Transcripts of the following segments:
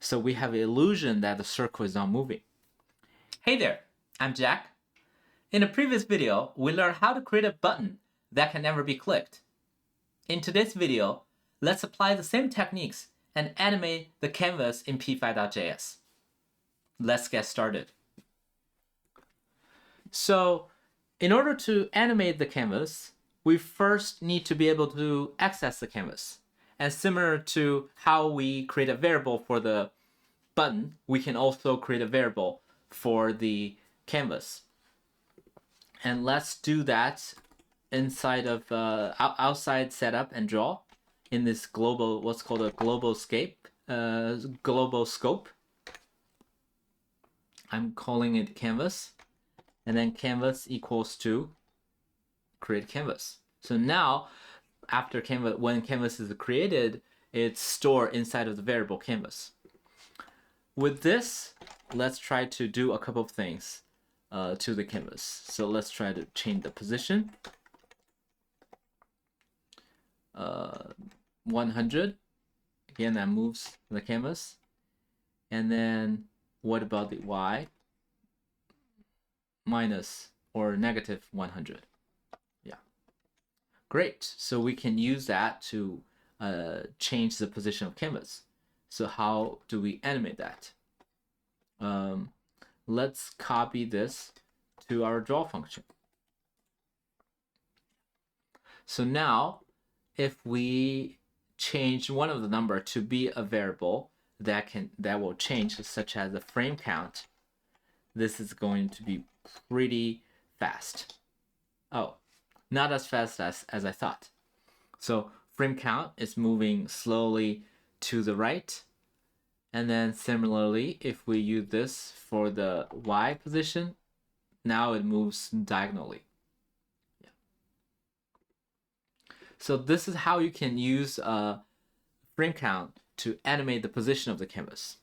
So we have an illusion that the circle is not moving. Hey there, I'm Jack. In a previous video, we learned how to create a button that can never be clicked. In today's video, let's apply the same techniques and animate the canvas in p5.js. Let's get started. So, in order to animate the canvas, we first need to be able to access the canvas. And similar to how we create a variable for the button, we can also create a variable for the canvas. And let's do that inside of outside setup and draw in this global, what's called a global scope. I'm calling it canvas, and then canvas equals to create canvas. So now, after canvas, when canvas is created, it's stored inside of the variable canvas. With this, let's try to do a couple of things to the canvas. So let's try to change the position. 100. Again, that moves the canvas. And then what about the y? Minus or negative 100. Yeah. Great. So we can use that to change the position of canvas. So how do we animate that? Let's copy this to our draw function. So now, if we change one of the number to be a variable that will change, such as the frame count, this is going to be pretty fast. Oh, not as fast as I thought. So frame count is moving slowly to the right. And then similarly, if we use this for the Y position, now it moves diagonally. Yeah. So this is how you can use frame count to animate the position of the canvas.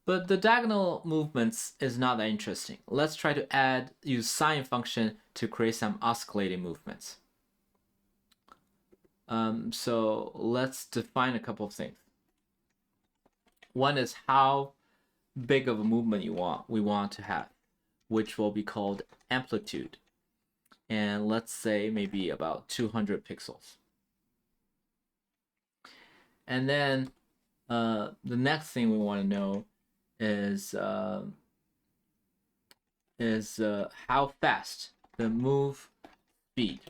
But the diagonal movements is not that interesting. Let's try to use sine function to create some oscillating movements. So let's define a couple of things. One is how big of a movement we want to have, which will be called amplitude. And let's say maybe about 200 pixels. And then the next thing we want to know is how fast the move speed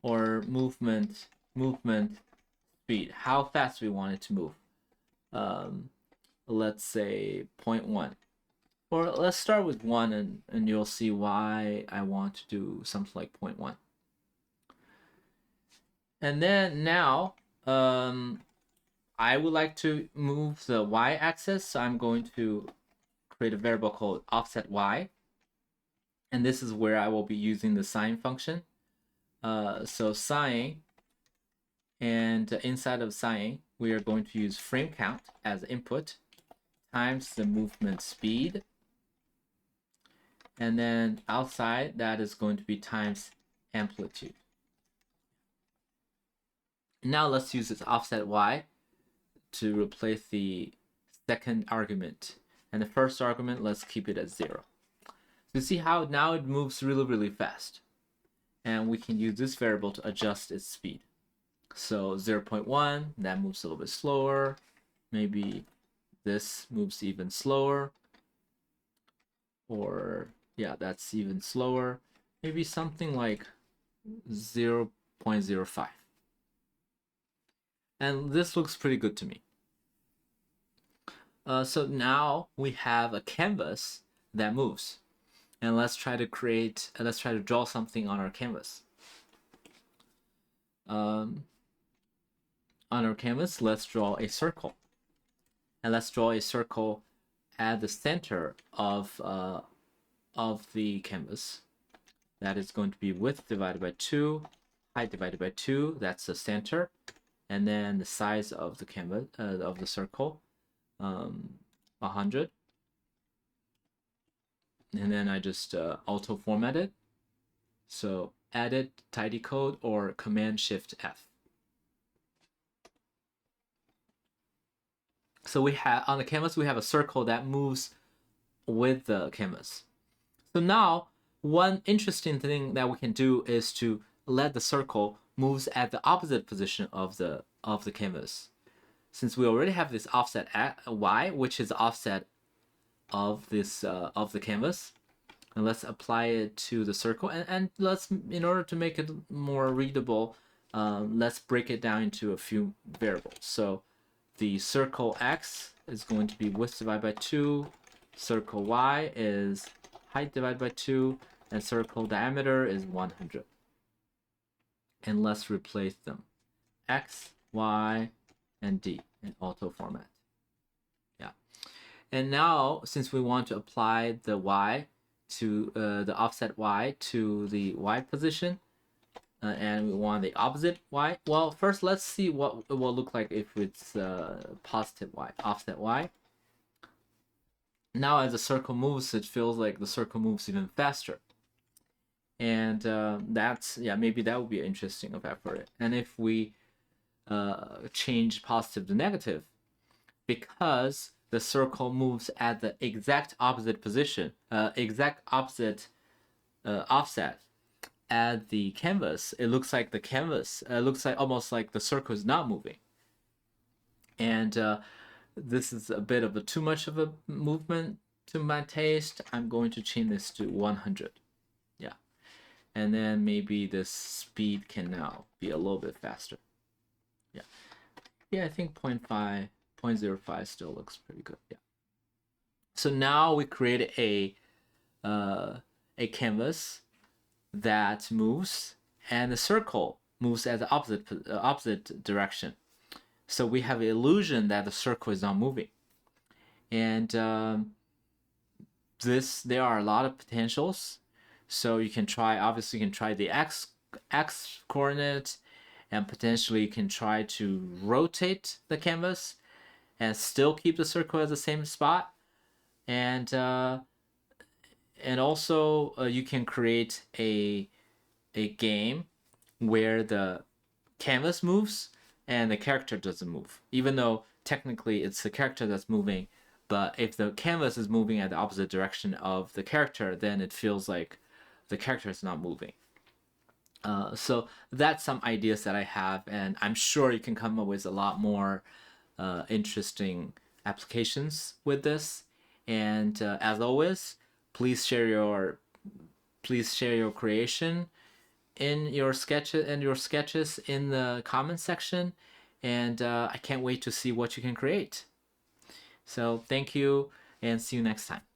or movement speed, how fast we want it to move. Let's say 0.1. Or let's start with 1 and you'll see why I want to do something like 0.1. And then now I would like to move the y-axis, so I'm going to create a variable called offset y. And this is where I will be using the sine function. So sine, and inside of sine, we are going to use frame count as input times the movement speed. And then outside, that is going to be times amplitude. Now let's use this offset y to replace the second argument. And the first argument, let's keep it at 0. So you see how now it moves really, really fast. And we can use this variable to adjust its speed. So 0.1, that moves a little bit slower. Maybe this moves even slower. Or, yeah, that's even slower. Maybe something like 0.05. And this looks pretty good to me. So now we have a canvas that moves. And let's try to draw something on our canvas. On our canvas, let's draw a circle. And let's draw a circle at the center of the canvas. That is going to be width divided by 2, height divided by 2. That's the center. And then the size of the canvas of the circle, 100. And then I just auto format it. So edit, tidy code, or Command Shift F. So we have on the canvas, we have a circle that moves with the canvas. So now one interesting thing that we can do is to let the circle moves at the opposite position of the canvas. Since we already have this offset y, which is offset of this of the canvas, and let's apply it to the circle, and let's, in order to make it more readable, let's break it down into a few variables. So the circle x is going to be width divided by 2, circle y is height divided by 2, and circle diameter is 100. And let's replace them, x, y, and d in auto format. Yeah. And now, since we want to apply the y to the offset y to the y position, and we want the opposite y. Well, first let's see what it will look like if it's positive y, offset y. Now as the circle moves, it feels like the circle moves even faster. And that's, yeah, maybe that would be an interesting effect for it. And if we change positive to negative, because the circle moves at the exact opposite position, exact opposite offset at the canvas, it looks like the canvas looks like almost like the circle is not moving. And this is a bit of a too much of a movement to my taste. I'm going to change this to 100. Yeah. And then maybe the speed can now be a little bit faster. Yeah. Yeah, I think 0.5, 0.05 still looks pretty good. Yeah. So now we created a canvas that moves, and the circle moves at the opposite direction. So we have an illusion that the circle is not moving. And there are a lot of potentials. So you can try, obviously you can try the x coordinate, and potentially you can try to rotate the canvas and still keep the circle at the same spot. And also you can create a game where the canvas moves and the character doesn't move, even though technically it's the character that's moving. But if the canvas is moving at the opposite direction of the character, then it feels like the character is not moving. So that's some ideas that I have, and I'm sure you can come up with a lot more interesting applications with this. And as always, please share your creation in your sketches in the comment section, and I can't wait to see what you can create. So thank you, and see you next time.